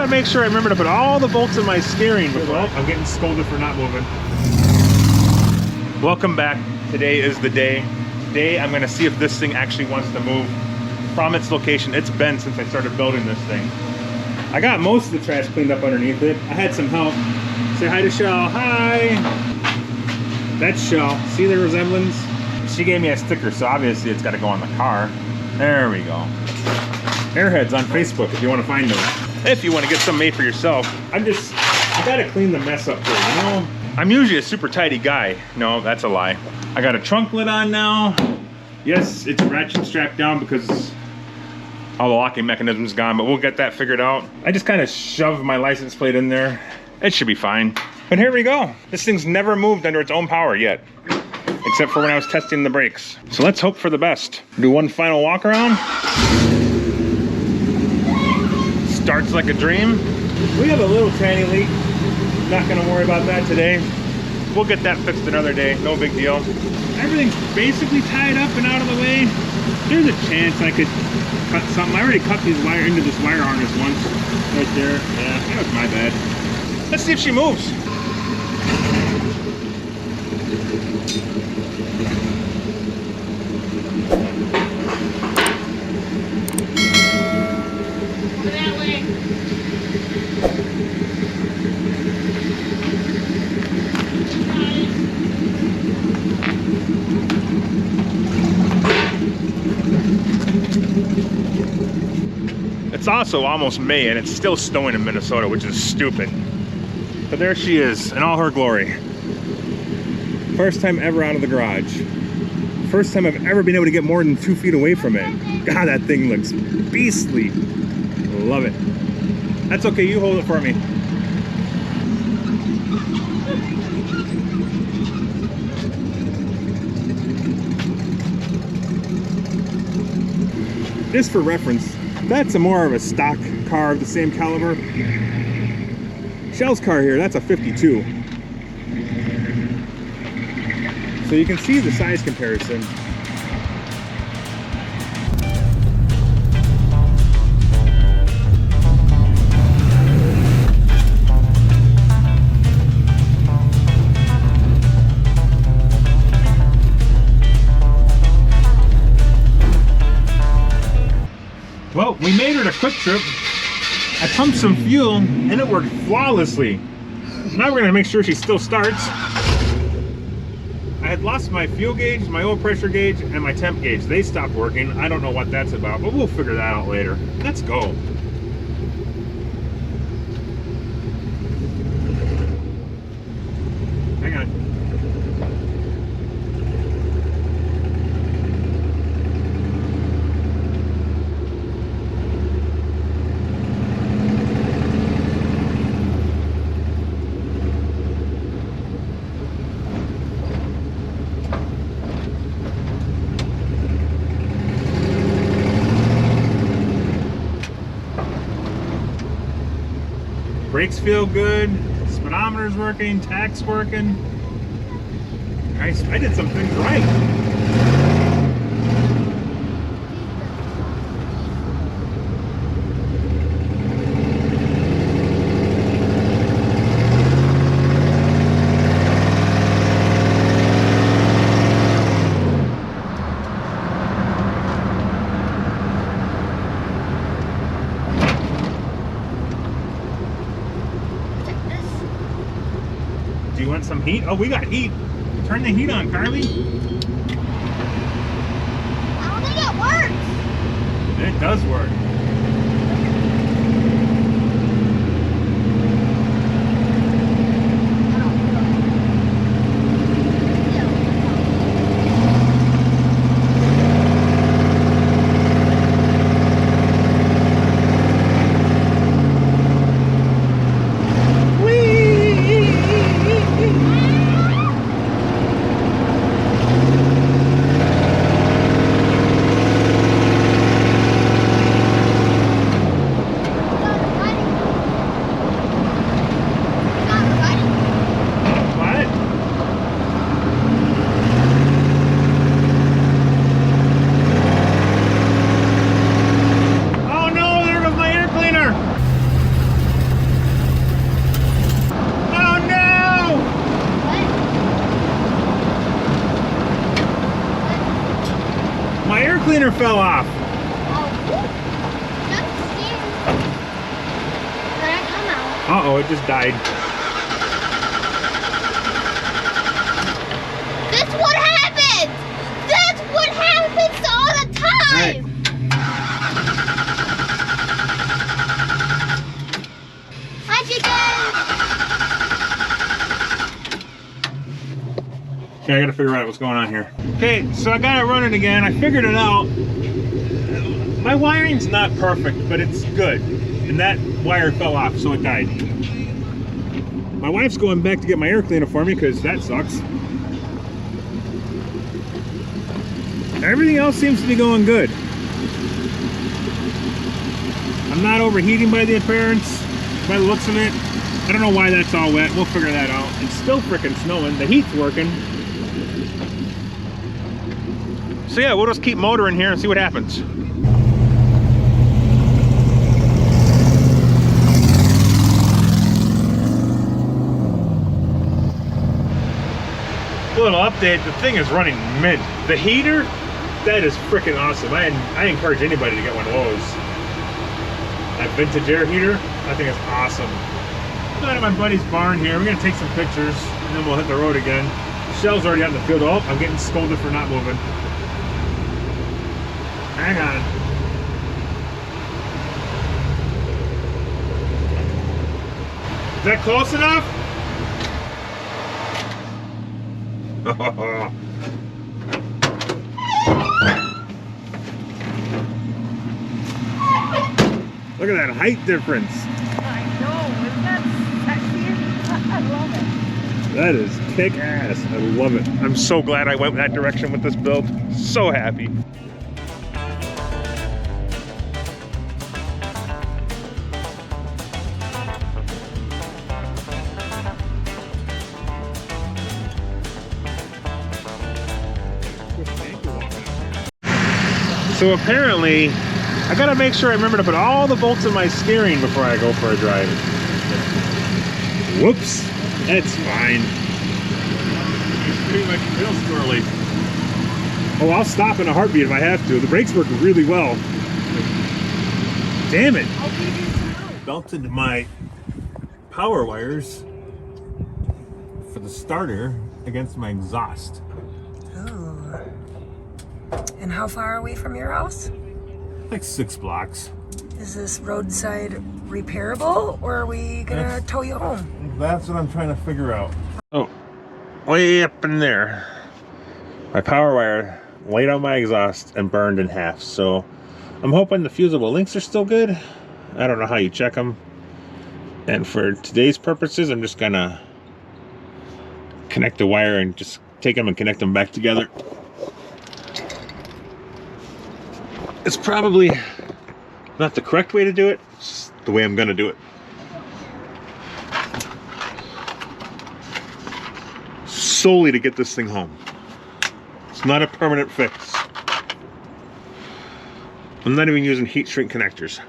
make sure I remember to put all the bolts in my steering before. Well, I'm getting scolded for not moving. Welcome back. Today is the day. Today I'm gonna see if this thing actually wants to move from its location. It's been since I started building this thing. I got most of the trash cleaned up underneath it. I had some help. Say hi to Shell. Hi. That's Shell. See the resemblance? She gave me a sticker, so obviously it's got to go on the car. There we go. Airheads on Facebook if you want to find them. If you want to get some made for yourself. I gotta clean the mess up here, you know? I'm usually a super tidy guy. No, that's a lie. I got a trunk lid on now. Yes, it's ratchet strapped down because all the locking mechanism's gone, but we'll get that figured out. I just kind of shoved my license plate in there. It should be fine. But here we go. This thing's never moved under its own power yet, except for when I was testing the brakes. So let's hope for the best. Do one final walk around. Starts like a dream. We have a little tranny leak. Not gonna worry about that today. We'll get that fixed another day, no big deal. Everything's basically tied up and out of the way. There's a chance I could cut something. I already cut these wire into this wire harness once. Right there. Yeah, that was my bad. Let's see if she moves. Go that way. It's also almost May and it's still snowing in Minnesota, which is stupid. But there she is in all her glory. First time ever out of the garage. First time I've ever been able to get more than 2 feet away from it. God, that thing looks beastly. Love it. That's okay, you hold it for me. Just for reference, that's more of a stock car of the same caliber. Shell's car here, that's a 52. So you can see the size comparison. Well, we made her a quick trip. I pumped some fuel and it worked flawlessly. Now we're gonna make sure she still starts. I had lost my fuel gauge, my oil pressure gauge, and my temp gauge. They stopped working. I don't know what that's about, but we'll figure that out later. Let's go. Hang on. Brakes feel good, speedometer's working, tach's working. Nice, I did some things right. Do you want some heat? Oh, we got heat. Turn the heat on, Carly. I don't think it works. It does work. wire fell off. Oh, that's scary. Let it come out. Uh-oh, it just died. That's what happens! That's what happens all the time! Hi, chicken! Okay, I gotta figure out what's going on here. Okay, so I got it running again. I figured it out. My wiring's not perfect, but it's good. And that wire fell off, so it died. My wife's going back to get my air cleaner for me because that sucks. Everything else seems to be going good. I'm not overheating by the appearance, by the looks of it. I don't know why that's all wet. We'll figure that out. It's still freaking snowing. The heat's working. So yeah, we'll just keep motoring here and see what happens. Little update, the thing is running mint. The heater, that is freaking awesome. I encourage anybody to get one of those. That vintage air heater, I think it's awesome. I'm at my buddy's barn here. We're gonna take some pictures and then we'll hit the road again. Michelle's already out in the field. Oh, I'm getting scolded for not moving. Hang on. Is that close enough? Look at that height difference. I know, isn't that sexy? I love it. That is kick-ass. I love it. I'm so glad I went that direction with this build. So happy. So apparently, I gotta make sure I remember to put all the bolts in my steering before I go for a drive. Whoops, that's fine. It's pretty much real squirrely. Oh, I'll stop in a heartbeat if I have to. The brakes work really well. Damn it. Belted my power wires for the starter against my exhaust. Ooh. And how far away from your house? Like 6 blocks. Is this roadside repairable, or are we gonna tow you home? That's what I'm trying to figure out. Oh, way up in there. My power wire laid on my exhaust and burned in half. So I'm hoping the fusible links are still good. I don't know how you check them. And for today's purposes, I'm just gonna connect the wire and just take them and connect them back together. It's probably not the correct way to do it. It's the way I'm gonna do it. Solely to get this thing home. It's not a permanent fix. I'm not even using heat shrink connectors.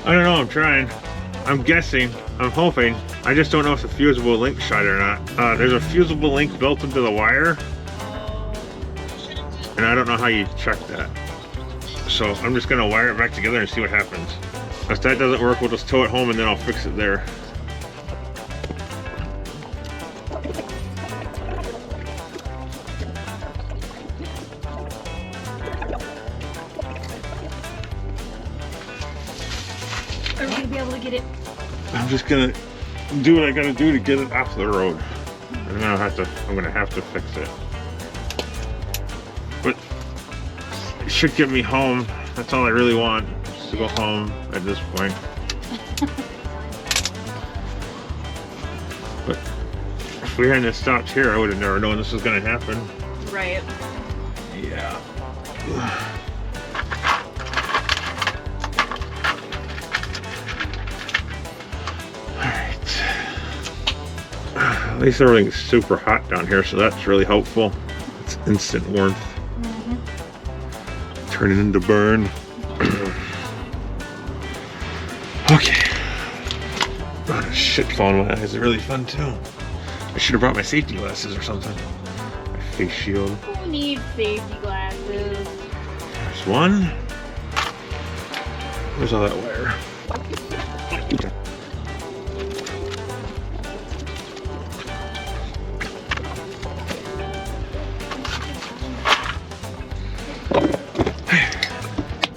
I don't know, I'm trying. I'm guessing, I'm hoping. I just don't know if it's a fusible link shot or not. There's a fusible link built into the wire. And I don't know how you check that. So I'm just gonna wire it back together and see what happens. If that doesn't work, we'll just tow it home and then I'll fix it there. Are we gonna be able to get it? I'm just gonna do what I gotta do to get it off the road. I'm gonna have to fix it. But it should get me home. That's all I really want, is to go home at this point. But if we hadn't stopped here, I would have never known this was gonna happen. Right. Yeah. At least everything's super hot down here, so that's really helpful. Instant warmth. Turning into burn. Okay. Oh, shit falling in my eyes is really fun too. I should have brought my safety glasses or something. My face shield. Who needs safety glasses? There's one. Where's all that wire?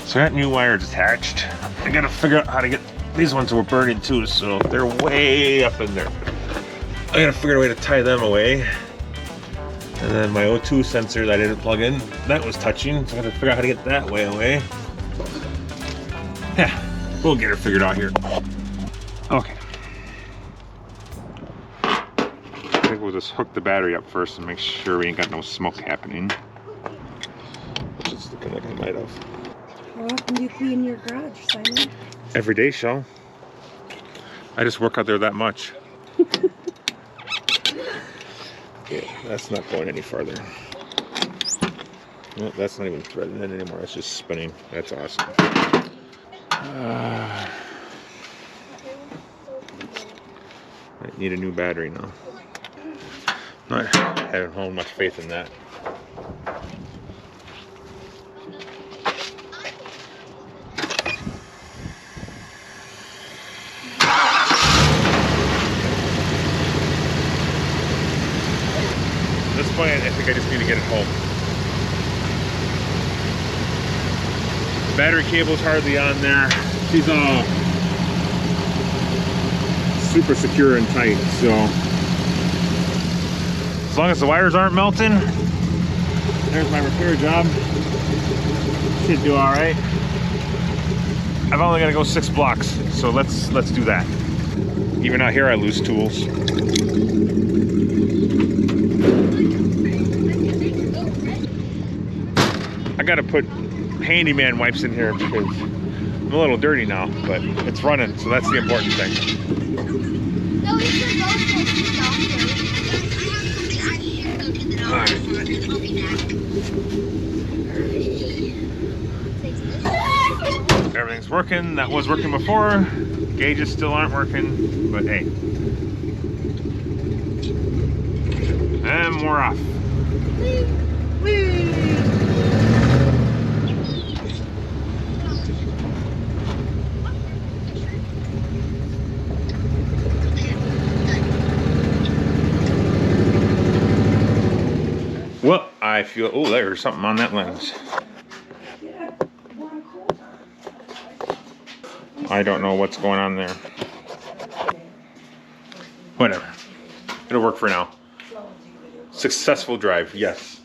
So that new wire is attached. I gotta figure out how to get these ones were burning too, so they're way up in there. I gotta figure out a way to tie them away. And then my O2 sensor that I didn't plug in, that was touching, so I gotta figure out how to get that way away. Yeah, we'll get it figured out here. Okay. I think we'll just hook the battery up first and make sure we ain't got no smoke happening. Which is looking like I might have. How often do you clean your garage, Simon? Every day, Shell. I just work out there that much. Yeah, that's not going any farther. No, that's not even threading in anymore. It's just spinning. That's awesome. I need a new battery now. Not having much faith in that. At this point, I think I just need to get it home. The battery cable's hardly on there. She's all super secure and tight, so as long as the wires aren't melting, there's my repair job. Should do all right. I've only got to go 6 blocks, so let's do that. Even out here, I lose tools. I gotta put handyman wipes in here because I'm a little dirty now, but it's running, so that's the important thing. No, we should go to the Everything's working. That was working before. Gauges still aren't working, but hey. And we're off. Well, I feel, oh, there's something on that lens. I don't know what's going on there. Whatever. It'll work for now. Successful drive, yes.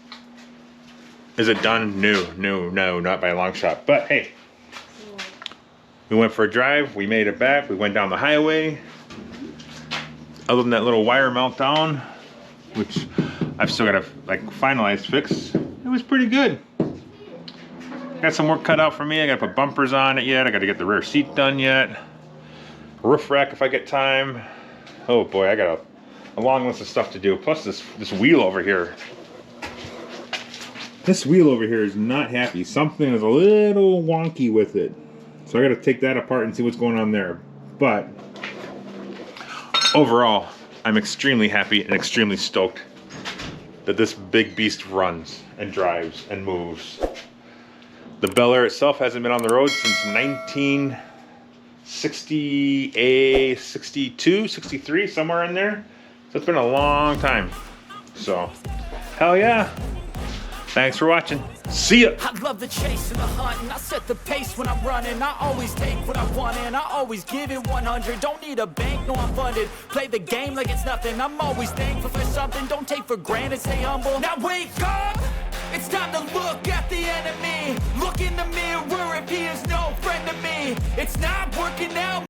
Is it done? No, not by a long shot. But hey, we went for a drive, we made it back, we went down the highway. Other than that little wire meltdown, which I've still got to like finalize fix, it was pretty good. Got some work cut out for me. I got to put bumpers on it yet. I got to get the rear seat done yet. Roof rack if I get time. Oh boy, I got a long list of stuff to do. Plus this wheel over here. This wheel over here is not happy. Something is a little wonky with it. So I got to take that apart and see what's going on there. But overall, I'm extremely happy and extremely stoked that this big beast runs and drives and moves. The Bel Air itself hasn't been on the road since 1960, 62, 63, somewhere in there. So it's been a long time. So, hell yeah. Thanks for watching. See ya. I love the chase and the hunt, and I set the pace when I'm running. I always take what I want and I always give it 100. Don't need a bank, no I'm funded. Play the game like it's nothing. I'm always thankful for something. Don't take for granted, stay humble. Now wake up! It's time to look at the enemy. Look in the mirror if he is no friend to me. It's not working out.